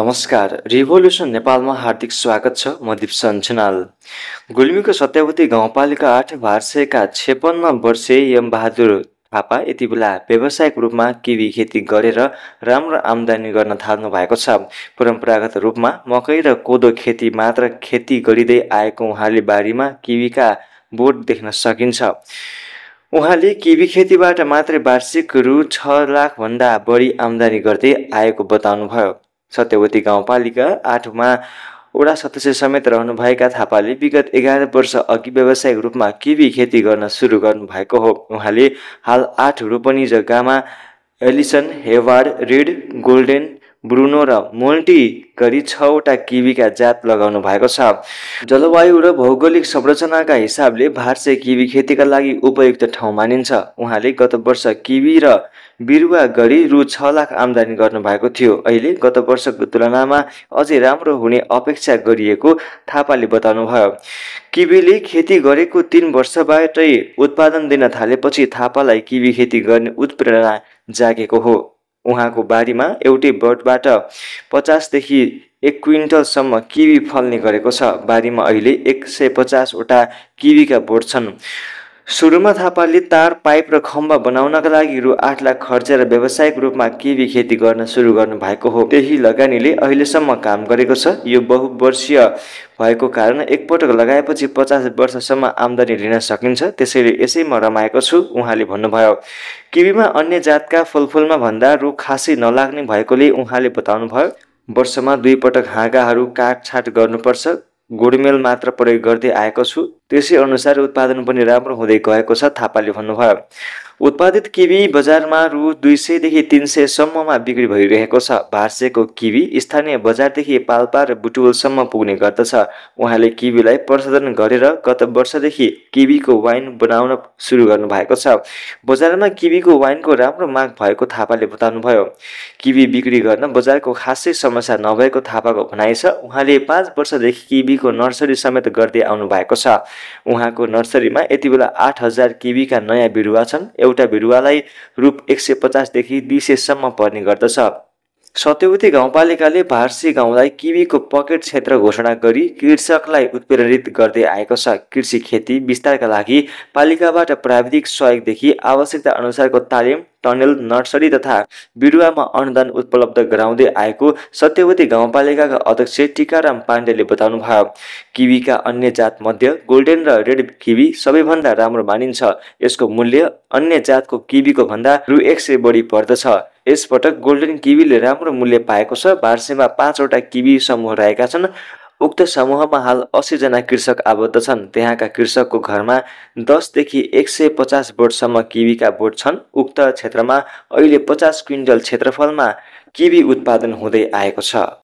नमस्कार, रिभोल्युसन नेपालमा हार्दिक स्वागत छ। म दिप्सन छिनाल। गुल्मीको सत्यवती गाउँपालिका 8 भार्सेका 56 वर्षीय यमबहादुर थापा यति बेला व्यावसायिक रूपमा किवी खेती गरेर राम्रो आम्दानी गर्न थाल्नु भएको छ। परम्परागत रूपमा मकै र कोदो खेती मात्र खेती गरिँदै आएको उहाँले बारीमा किवीका बोट देख्न सकिन्छ। उहाँले किवी खेतीबाट मात्रै वार्षिक रु 6 लाखभन्दा बढी आम्दानी गर्दै आएको बताउनुभयो। सत्यवती गाउँपालिका 8मा वडा सदस्य समेत रहनुभएका थापाले विगत 11 वर्ष अघि व्यावसायिक रूपमा किवी खेती गर्न सुरु गर्नुभएको हो। उहाँले हाल 8 रोपनी जग्गामा Allison, Hayward, red, golden, Bruno र मोल्टी गरी 6वटा किवीका जात लगाउनु भएको छ। जलवायु र भौगोलिक संरचनाका हिसाबले भार्से किवी खेतीका लागि उपयुक्त ठाउँ मानिन्छ। उहाँले गत वर्ष किवी र बिरुवा गरी रु 6 लाख आम्दानी गर्नुभएको थियो। अहिले गत वर्षको तुलनामा अझै राम्रो हुने अपेक्षा गरिएको थापाले बताउनुभयो। किवीले खेती गरेको 3 वर्षबाटै उत्पादन दिन थालेपछि थापालाई किवी खेती गर्ने उत्प्रेरणा जागेको हो। उहाँको बारीमा एउटै बोटबाट 50 देखि 1 क्विन्टलसम्म किवी फल्ने गरेको छ। बारीमा अहिले 150वटा किवीका बोट छन्। सुरुमा थापाले तार, पाइप र खम्बा बनाउनका लागि रु 8 लाख खर्चेर व्यावसायिक रूपमा किवी खेती गर्न सुरु गर्नु भएको हो। त्यही लगानीले अहिलेसम्म काम गरेको छ। यो बहुवर्षीय भएको कारण एकपटक लगाएपछि 50 वर्षसम्म आम्दानी लिन सकिन्छ। त्यसैले यसैमा रमाएको छु, उहाँले भन्नुभयो। किवीमा अन्य जातका फलफुलमा भन्दा रुख खासै नलाग्ने भएकोले उहाँले बताउनुभयो। वर्षमा 2 पटक हाँगाहरू काटछाट गर्नुपर्छ। गोडमेल मात्र प्रयोग गर्दै आएको छु। त्यसै अनुसार उत्पादन पनि राम्रो हुँदै गएको छ, थापाले भन्नुभयो। उत्पादित किवी बजारमा रु 200 देखि 300 सम्ममा बिक्री भइरहेको छ। भार्सेको किवी स्थानीय बजारदेखि पाल्पा र बुटुलसम्म पुग्ने गर्दछ। उहाँले किवीलाई प्रशोधन गरेर गत वर्षदेखि किवीको वाइन बनाउन सुरु गर्नु भएको छ। बजारमा किवीको वाइनको राम्रो माग भएको थापाले बताउनुभयो। किवी बिक्री गर्न बजारको खासै समस्या नभएको थापाको भनाइ छ। उहाँले 5 वर्षदेखि किवीको नर्सरी समेत गर्दै आउनु भएको छ। उहाँको नर्सरीमा यति बेला 8000 किवीका नयाँ बिरुवा छन्। एउटा बिरुवालाई रु 150 देखि 200 सम्म पर्ने गर्दछ। सत्यवती गाउँपालिकाले भार्से गाउँलाई किवीको पकेट क्षेत्र घोषणा गरी कृषकलाई उत्प्रेरित गर्दै आएको छ। कृषि खेती विस्तारका लागि पालिकाबाट प्राविधिक सहयोगदेखि आवश्यकता अनुसारको तालिम, टनेल, नर्सरी तथा बिरुवामा अनुदान उपलब्ध गराउँदै आएको सत्यवती गाउँपालिकाका अध्यक्ष टिकाराम पाण्डेले बताउनुभयो। किवीका अन्य जात मध्ये गोल्डेन र रेड किवी सबैभन्दा राम्रो मानिन्छ। यसको मूल्य अन्य जातको किवीको भन्दा रु 100 बढी पर्दछ। यसपटक गोल्डेन किवीले राम्रो मूल्य पाएको छ। भार्सेमा 5वटा किवी समूह रहेका छन्। उक्त समूहमा हाल 80 जना कृषक आबद्ध छन्। त्यहाँका कृषकको घरमा 10 देखि 150 बोटसम्म किवीका बोट छन्। उक्त क्षेत्रमा अहिले 50 क्विन्टल क्षेत्रफलमा किवी उत्पादन हुँदै आएको छ।